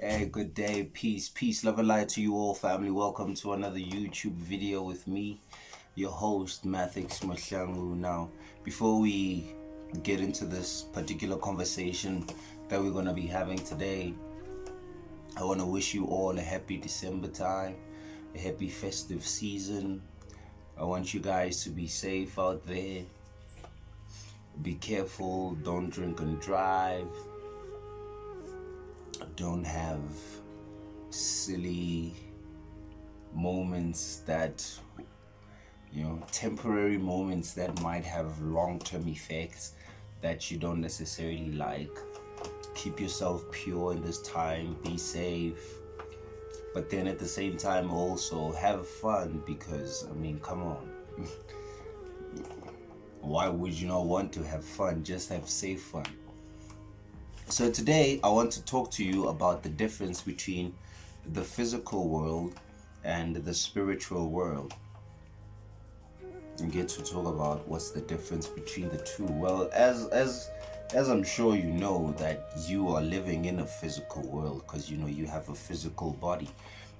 Hey, good day, peace, love and light to you all, family. Welcome to another YouTube video with me, your host, Mathix Mahlangu. Now, before we get into this particular conversation that we're going to be having today, I want to wish you all a happy December time, a happy festive season. I want you guys to be safe out there. Be careful, don't drink and drive. Don't have silly moments that, temporary moments that might have long-term effects that you don't necessarily like. Keep yourself pure in this time, be safe, but then at the same time also have fun, because come on. Why would you not want to have fun? Just have safe fun. So today I want to talk to you about the difference between the physical world and the spiritual world, and get to talk about what's the difference between the two. Well, as I'm sure you know that you are living in a physical world, because you have a physical body,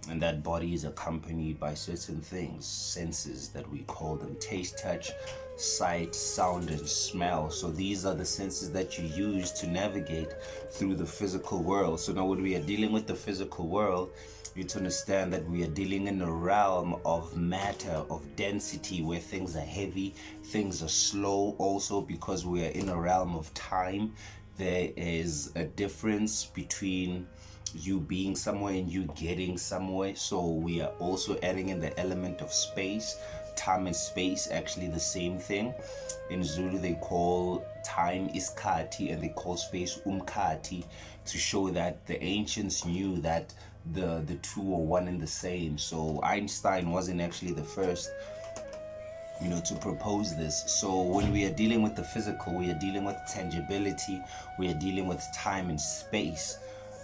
and that body is accompanied by certain things, senses that we call them: taste, touch, sight, sound, and smell. So these are the senses that you use to navigate through the physical world. So now when we are dealing with the physical world, you need to understand that we are dealing in a realm of matter, of density, where things are heavy, things are slow. Also, because we are in a realm of time, there is a difference between you being somewhere and you getting somewhere. So we are also adding in the element of space. Time and space, actually the same thing. In Zulu they call time iskati and they call space umkati, to show that the ancients knew that the two are one and the same. So Einstein wasn't actually the first to propose this. So when we are dealing with the physical, we are dealing with tangibility, we are dealing with time and space.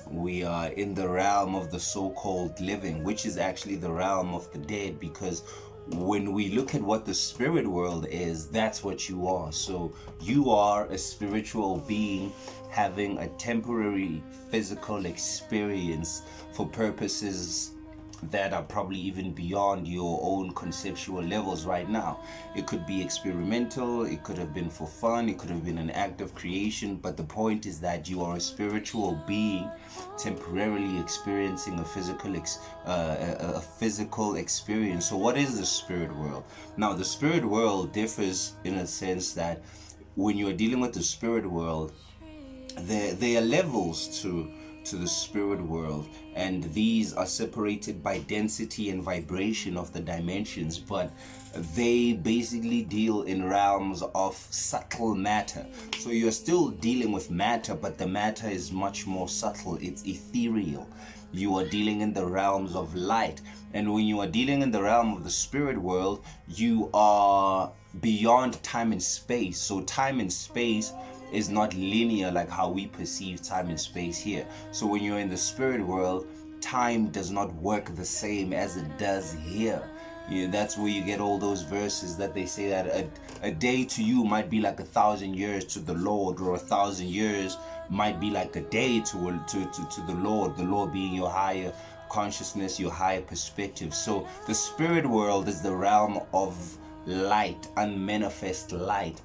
We are in the realm of the so-called living, which is actually the realm of the dead, because when we look at what the spirit world is, that's what you are. So you are a spiritual being having a temporary physical experience for purposes that are probably even beyond your own conceptual levels right now. It could be experimental, it could have been for fun, it could have been an act of creation, but the point is that you are a spiritual being temporarily experiencing a physical experience. So what is the spirit world? Now, the spirit world differs in a sense that when you're dealing with the spirit world, there are levels to the spirit world, and these are separated by density and vibration of the dimensions, but they basically deal in realms of subtle matter. So you're still dealing with matter, but the matter is much more subtle, it's ethereal. You are dealing in the realms of light, and when you are dealing in the realm of the spirit world, you are beyond time and space. So time and space is not linear like how we perceive time and space here. So when you're in the spirit world, time does not work the same as it does here. That's where you get all those verses that they say that a day to you might be like 1,000 years to the Lord, or 1,000 years might be like a day to the Lord being your higher consciousness, your higher perspective. So the spirit world is the realm of light, unmanifest light.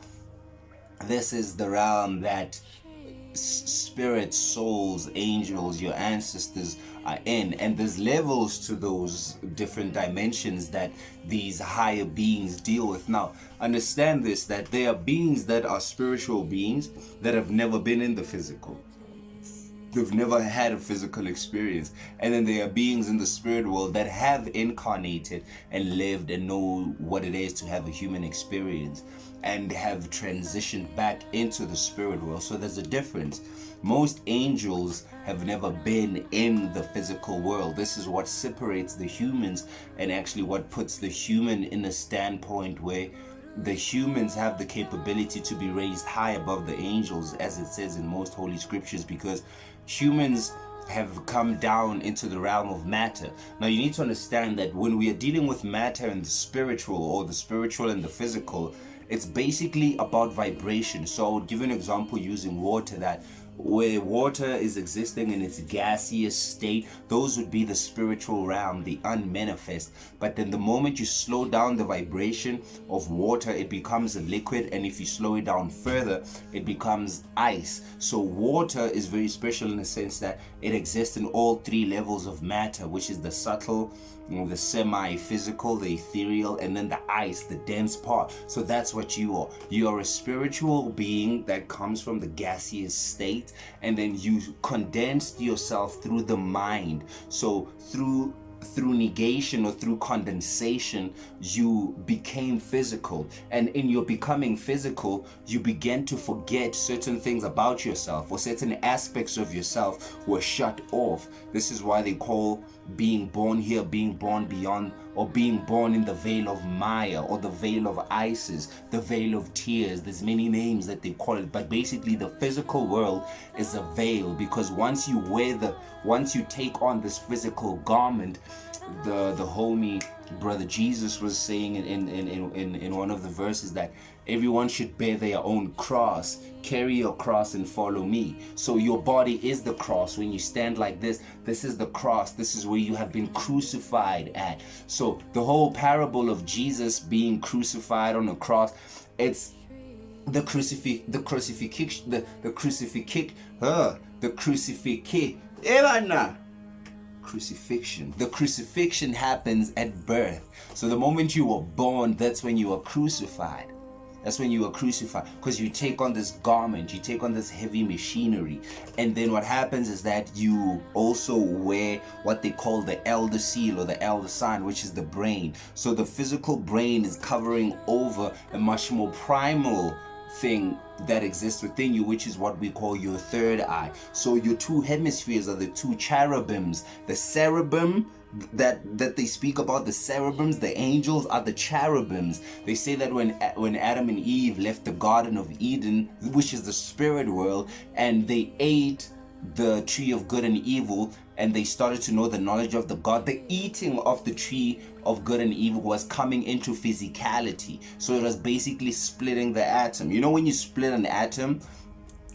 This is the realm that spirits, souls, angels, your ancestors are in, and there's levels to those different dimensions that these higher beings deal with. Now, understand this, that there are beings that are spiritual beings that have never been in the physical. They've never had a physical experience. And then there are beings in the spirit world that have incarnated and lived and know what it is to have a human experience, and have transitioned back into the spirit world. So there's a difference. Most angels have never been in the physical world. This is what separates the humans, and actually what puts the human in a standpoint where the humans have the capability to be raised high above the angels, as it says in most holy scriptures, because humans have come down into the realm of matter. Now you need to understand that when we are dealing with matter and the spiritual, or the spiritual and the physical, it's basically about vibration. So I would give an example using water, that where water is existing in its gaseous state, those would be the spiritual realm, the unmanifest. But then the moment you slow down the vibration of water, it becomes a liquid, and if you slow it down further, it becomes ice. So water is very special in the sense that it exists in all three levels of matter, which is the subtle, the semi-physical, the ethereal, and then the ice, the dense part. So that's what you are. You are a spiritual being that comes from the gaseous state, and then you condensed yourself through the mind. So through negation or through condensation, you became physical, and in your becoming physical, you began to forget certain things about yourself, or certain aspects of yourself were shut off. This is why they call being born here being born beyond, or being born in the veil of Maya, or the veil of Isis, the veil of tears. There's many names that they call it, but basically the physical world is a veil, because once you take on this physical garment, the homie brother Jesus was saying in one of the verses that everyone should bear their own cross, carry your cross and follow me. So your body is the cross. When you stand like this is the cross. This is where you have been crucified at. So the whole parable of Jesus being crucified on the cross, it's the crucifixion. The crucifixion happens at birth. So the moment you were born, that's when you were crucified. That's when you were crucified, because you take on this garment, you take on this heavy machinery, and then what happens is that you also wear what they call the elder seal or the elder sign, which is the brain. So the physical brain is covering over a much more primal thing that exists within you, which is what we call your third eye. So your two hemispheres are the two cherubims. The cerebrum that they speak about, the cherubims, the angels are the cherubims. They say that when Adam and Eve left the Garden of Eden, which is the spirit world, and they ate the tree of good and evil, and they started to know the knowledge of the God, the eating of the tree of good and evil was coming into physicality. So it was basically splitting the atom. You know, when you split an atom,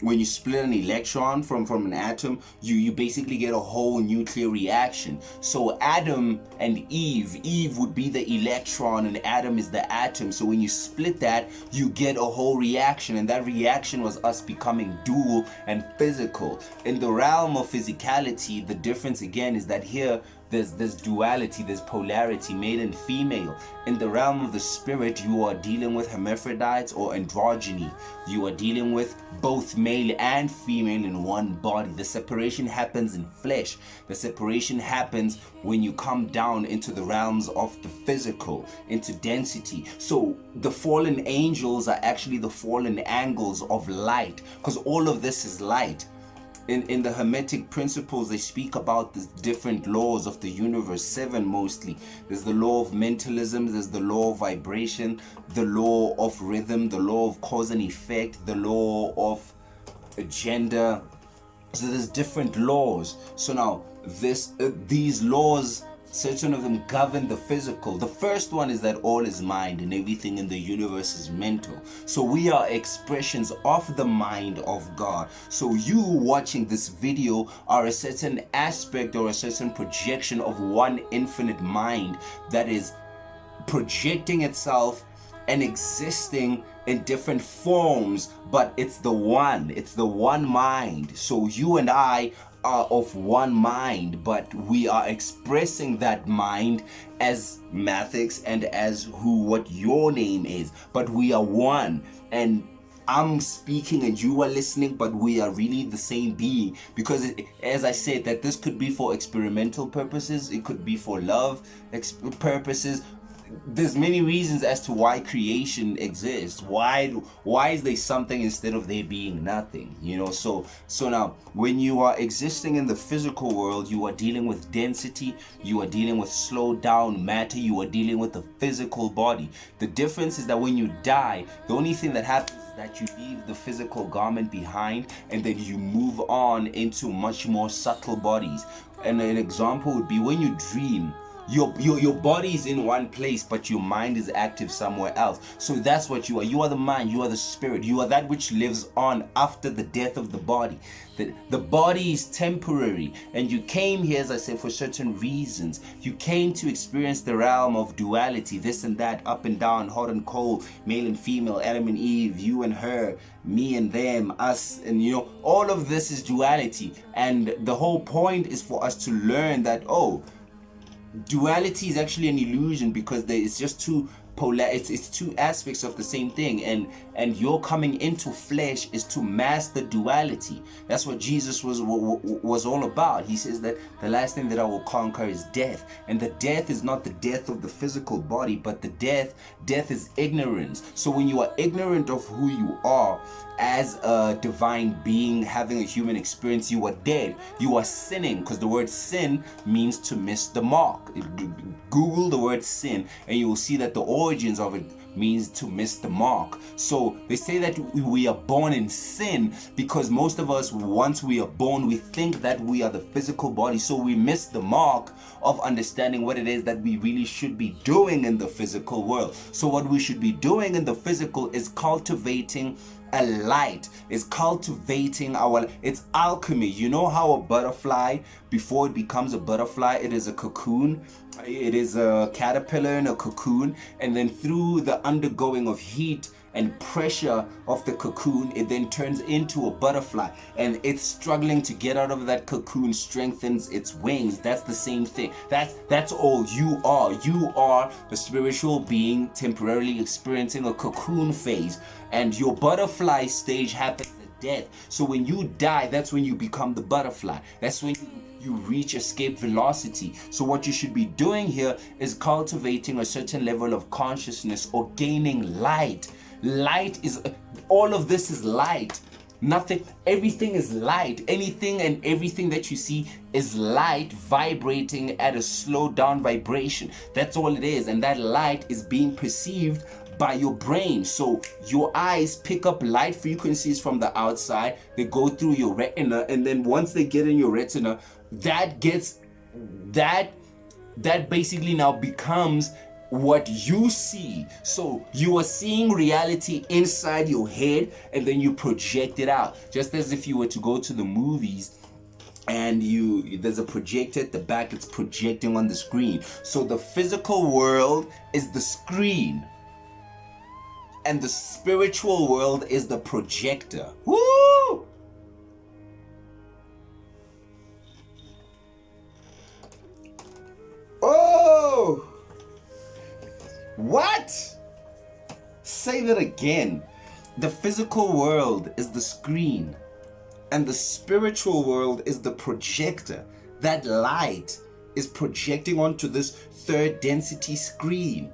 when you split an electron from an atom, you basically get a whole nuclear reaction. So Adam and Eve would be the electron and Adam is the atom. So when you split that, you get a whole reaction, and that reaction was us becoming dual and physical. In the realm of physicality, the difference again is that here there's duality, there's polarity, male and female. In the realm of the spirit, you are dealing with hermaphrodites or androgyny. You are dealing with both male and female in one body. The separation happens in flesh. The separation happens when you come down into the realms of the physical, into density. So the fallen angels are actually the fallen angles of light, because all of this is light. In the Hermetic principles, they speak about the different laws of the universe, 7 mostly. There's the law of mentalism, there's the law of vibration, the law of rhythm, the law of cause and effect, the law of gender. So there's different laws. So now these laws, certain of them govern the physical. The first one is that all is mind and everything in the universe is mental. So we are expressions of the mind of God. So you watching this video are a certain aspect or a certain projection of one infinite mind that is projecting itself and existing in different forms, but it's the one mind. So you and I are of one mind, but we are expressing that mind as Mathix and as what your name is, but we are one. And I'm speaking and you are listening, but we are really the same being, because as I said, that this could be for experimental purposes, it could be for love purposes. There's many reasons as to why creation exists. Why is there something instead of there being nothing? You know, so now when you are existing in the physical world, you are dealing with density, you are dealing with slowed down matter, you are dealing with the physical body. The difference is that when you die, the only thing that happens is that you leave the physical garment behind, and then you move on into much more subtle bodies. And an example would be when you dream. Your body is in one place, but your mind is active somewhere else. So that's what you are. You are the mind, you are the spirit, you are that which lives on after the death of the body. The body is temporary, and you came here, as I said, for certain reasons. You came to experience the realm of duality, this and that, up and down, hot and cold, male and female, Adam and Eve, you and her, me and them, us, and all of this is duality. And the whole point is for us to learn that, duality is actually an illusion, because it's just two it's two aspects of the same thing, and your coming into flesh is to mask the duality. That's what Jesus was all about. He says that the last thing that I will conquer is death, and the death is not the death of the physical body, but the death is ignorance. So when you are ignorant of who you are as a divine being having a human experience, you are dead. You are sinning, because the word sin means to miss the mark. Google the word sin and you will see that the origins of it means to miss the mark. So they say that we are born in sin because most of us, once we are born, we think that we are the physical body, so we miss the mark of understanding what it is that we really should be doing in the physical world. So what we should be doing in the physical is cultivating a light, is cultivating it's alchemy. You know how a butterfly, before it becomes a butterfly, it is a cocoon. It is a caterpillar in a cocoon, and then through the undergoing of heat and pressure of the cocoon, it then turns into a butterfly, and it's struggling to get out of that cocoon, strengthens its wings. That's the same thing. That's all you are. You are the spiritual being temporarily experiencing a cocoon phase, and your butterfly stage happens at death. So when you die, that's when you become the butterfly. That's when you reach escape velocity. So what you should be doing here is cultivating a certain level of consciousness or gaining light. Light is, all of this is light. Everything is light. Anything and everything that you see is light vibrating at a slowed down vibration. That's all it is. And that light is being perceived by your brain. So your eyes pick up light frequencies from the outside. They go through your retina, and then once they get in your retina, that basically now becomes what you see. So you are seeing reality inside your head, and then you project it out, just as if you were to go to the movies and there's a projector at the back, it's projecting on the screen. So the physical world is the screen, and the spiritual world is the projector. Woo! Oh! What? Say that again. The physical world is the screen, and the spiritual world is the projector. That light is projecting onto this third density screen.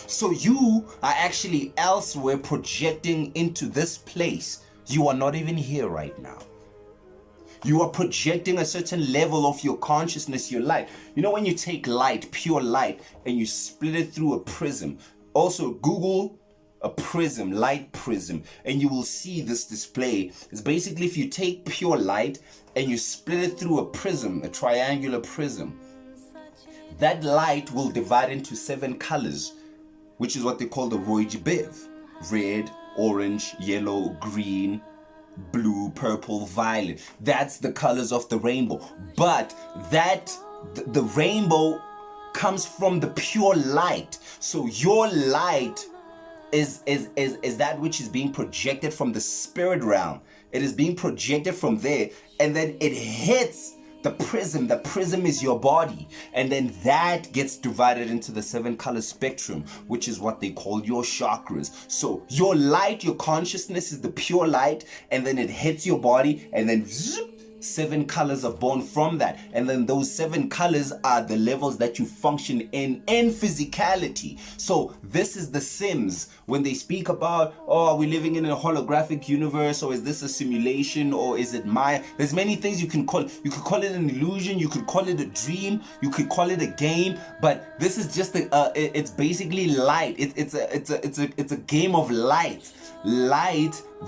So you are actually elsewhere projecting into this place. You are not even here right now. You are projecting a certain level of your consciousness, your light. You know when you take light, pure light, and you split it through a prism. Also, Google a prism, light prism, and you will see this display. It's basically if you take pure light and you split it through a prism, a triangular prism, that light will divide into 7 colors, which is what they call the Roy-G-Biv. Red, orange, yellow, green, blue, purple, violet. That's the colors of the rainbow. But the rainbow comes from the pure light. So your light is that which is being projected from the spirit realm. It is being projected from there, and then it hits the prism. The prism is your body, and then that gets divided into the 7 color spectrum, which is what they call your chakras. So your light, your consciousness is the pure light, and then it hits your body, and then 7 colors are born from that, and then those 7 colors are the levels that you function in physicality. So this is the Sims. When they speak about, are we living in a holographic universe, or is this a simulation, or is it Maya? There's many things you can call it. You could call it an illusion, you could call it a dream, you could call it a game, but this is just it's basically light. It's a game of light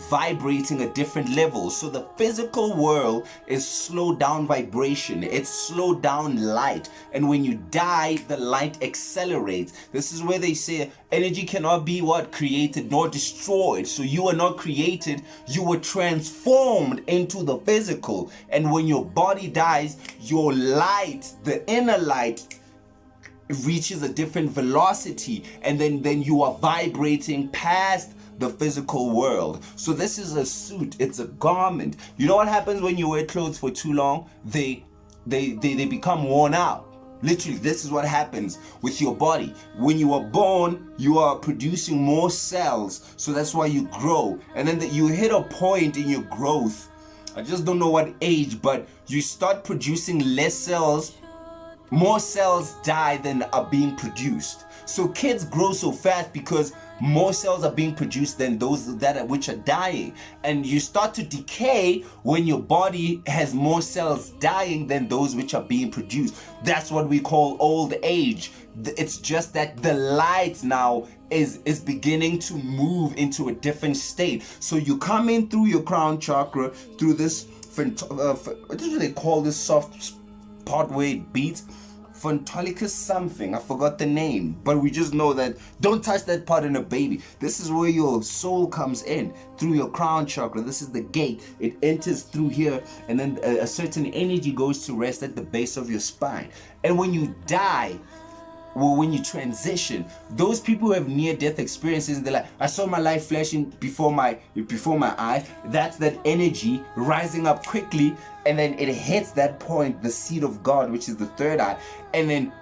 vibrating at different levels. So the physical world is slow down vibration. It's slow down light. And when you die, the light accelerates. This is where they say energy cannot be what? Created nor destroyed. So you were not created, you were transformed into the physical. And when your body dies, your light, the inner light, reaches a different velocity, and then you are vibrating past the physical world. So this is a suit, it's a garment. You know what happens when you wear clothes for too long? They become worn out. Literally, this is what happens with your body. When you are born, you are producing more cells, so that's why you grow. And then you hit a point in your growth, I just don't know what age, but you start producing less cells. More cells die than are being produced. So kids grow so fast because more cells are being produced than those that which are dying. And you start to decay when your body has more cells dying than those which are being produced. That's what we call old age. It's just that the light now is beginning to move into a different state. So you come in through your crown chakra, through this, what do they call this soft part where it beats? Frontalicus something, I forgot the name, but we just know that don't touch that part in a baby. This is where your soul comes in, through your crown chakra. This is the gate. It enters through here, and then a certain energy goes to rest at the base of your spine. And when you die, well, when you transition, those people who have near-death experiences, they're like, I saw my life flashing before my eyes. That's that energy rising up quickly, and then it hits that point, the seat of God, which is the third eye, and then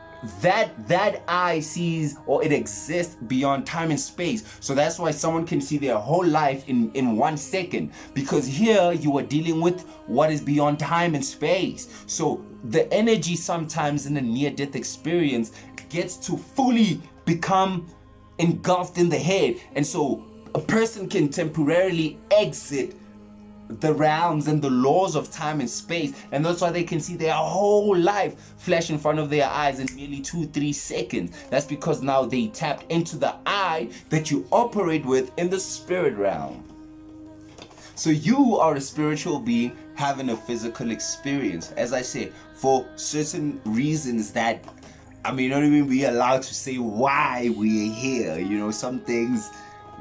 that eye sees, or it exists beyond time and space. So that's why someone can see their whole life in 1 second, because here you are dealing with what is beyond time and space. So the energy sometimes in a near-death experience gets to fully become engulfed in the head, and so a person can temporarily exit the realms and the laws of time and space, and that's why they can see their whole life flash in front of their eyes in merely 2-3 seconds. That's because now they tapped into the eye that you operate with in the spirit realm. So you are a spiritual being having a physical experience, as I said, for certain reasons that I may not even be allowed to say why we're here. You know, some things,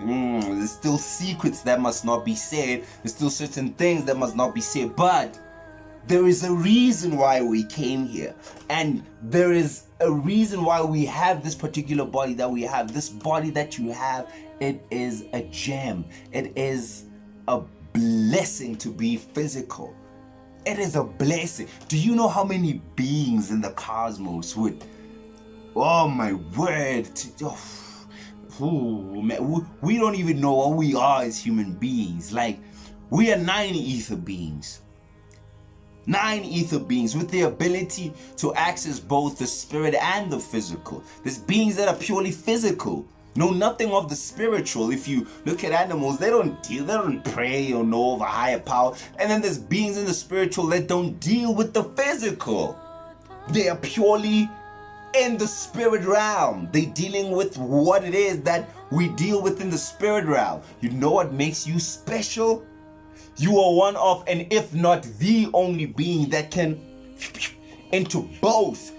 there's still secrets that must not be said. There's still certain things that must not be said. But there is a reason why we came here. And there is a reason why we have this particular body that we have. This body that you have, it is a gem. It is a blessing to be physical. It is a blessing. Do you know how many beings in the cosmos would... Oh my word! Man, we don't even know what we are as human beings. Like, we are 9 ether beings. 9 ether beings with the ability to access both the spirit and the physical. There's beings that are purely physical, know nothing of the spiritual. If you look at animals, they don't pray or know of a higher power. And then there's beings in the spiritual that don't deal with the physical. They are purely in the spirit realm. They dealing with what it is that we deal with in the spirit realm. You know what makes you special? You are one of, and if not the only being that can into both.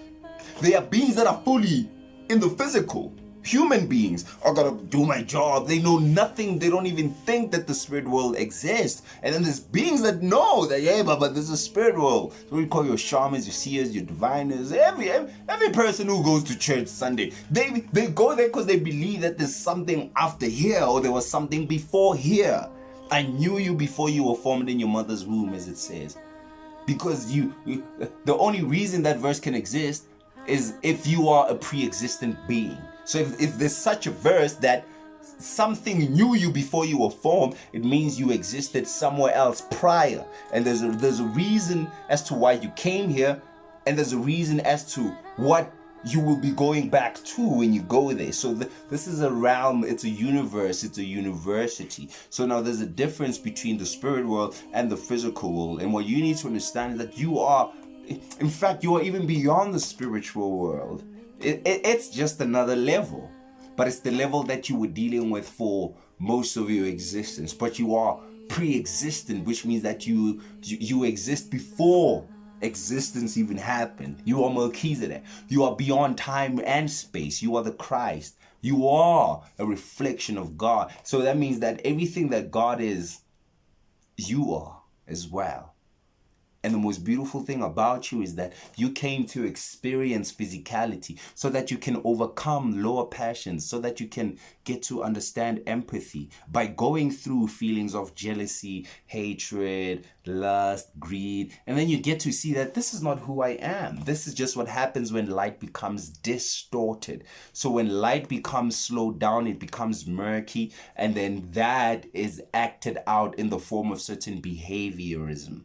There are beings that are fully in the physical. Human beings are gonna do my job. They know nothing. They don't even think that the spirit world exists. And then there's beings that know that, yeah, but there's a spirit world. So we call your shamans, your seers, your diviners. Every person who goes to church Sunday, they go there because they believe that there's something after here, or there was something before here. I knew you before you were formed in your mother's womb, as it says. Because the only reason that verse can exist is if you are a pre-existent being. So if there's such a verse that something knew you before you were formed, it means you existed somewhere else prior. And there's a reason as to why you came here, and there's a reason as to what you will be going back to when you go there. So this is a realm, it's a universe, it's a university. So now there's a difference between the spirit world and the physical world. And what you need to understand is that you are, in fact, you are even beyond the spiritual world. It's just another level, but it's the level that you were dealing with for most of your existence. But you are pre-existent, which means that you exist before existence even happened. You are Melchizedek. You are beyond time and space. You are the Christ. You are a reflection of God. So that means that everything that God is, you are as well. And the most beautiful thing about you is that you came to experience physicality so that you can overcome lower passions, so that you can get to understand empathy by going through feelings of jealousy, hatred, lust, greed. And then you get to see that this is not who I am. This is just what happens when light becomes distorted. So when light becomes slowed down, it becomes murky. And then that is acted out in the form of certain behaviorism.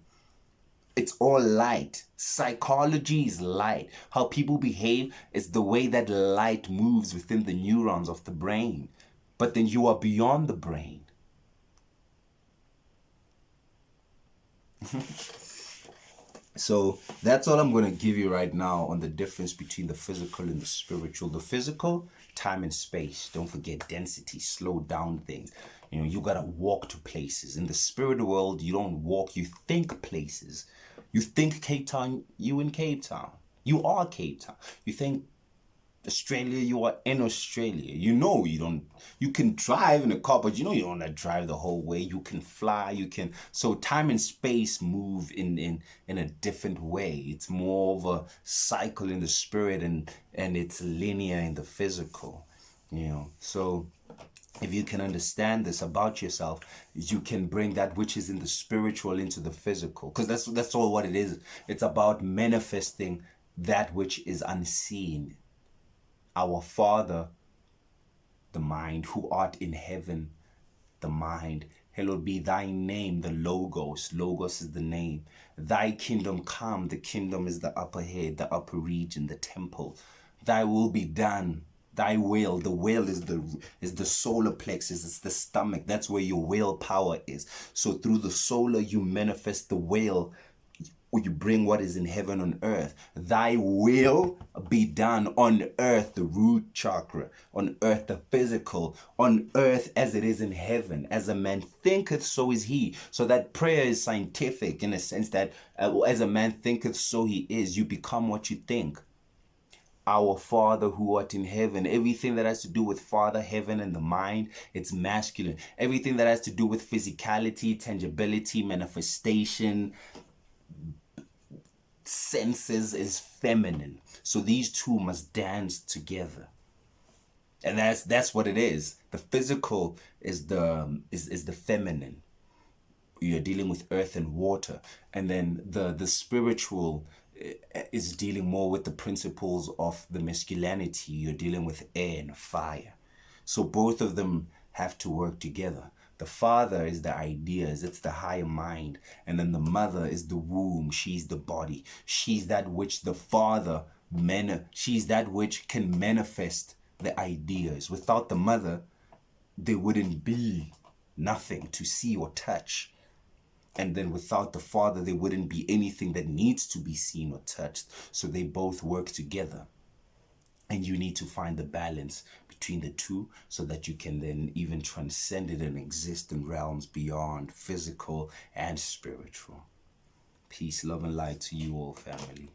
It's all light. Psychology is light. How people behave is the way that light moves within the neurons of the brain. But then you are beyond the brain. So that's all I'm going to give you right now on the difference between the physical and the spiritual. The physical, time and space. Don't forget density, slow down things. You know, you got to walk to places. In the spirit world, you don't walk, you think places. You think Cape Town, you in Cape Town. You are Cape Town. You think Australia, you are in Australia. You know you can drive in a car, but you know you don't want to drive the whole way. You can fly, you can. So time and space move in a different way. It's more of a cycle in the spirit and it's linear in the physical. You know, so if you can understand this about yourself, you can bring that which is in the spiritual into the physical. Because that's all what it is. It's about manifesting that which is unseen. Our Father, the mind, who art in heaven, the mind. Hallowed be thy name, the Logos. Logos is the name. Thy kingdom come. The kingdom is the upper head, the upper region, the temple. Thy will be done. Thy will, the will is the solar plexus, it's the stomach. That's where your willpower is. So through the solar, you manifest the will, or you bring what is in heaven on earth. Thy will be done on earth, the root chakra, on earth, the physical, on earth as it is in heaven. As a man thinketh, so is he. So that prayer is scientific in a sense that as a man thinketh, so he is. You become what you think. Our Father who art in heaven. Everything that has to do with Father, heaven, and the mind, it's masculine. Everything that has to do with physicality, tangibility, manifestation, senses is feminine. So these two must dance together. And that's what it is. The physical is the feminine. You're dealing with earth and water. And then the spiritual is dealing more with the principles of the masculinity. You're dealing with air and fire. So both of them have to work together. The father is the ideas, it's the higher mind. And then the mother is the womb, she's the body. She's that which the father, she's that which can manifest the ideas. Without the mother, there wouldn't be nothing to see or touch. And then without the father, there wouldn't be anything that needs to be seen or touched. So they both work together. And you need to find the balance between the two so that you can then even transcend it and exist in realms beyond physical and spiritual. Peace, love, and light to you all, family.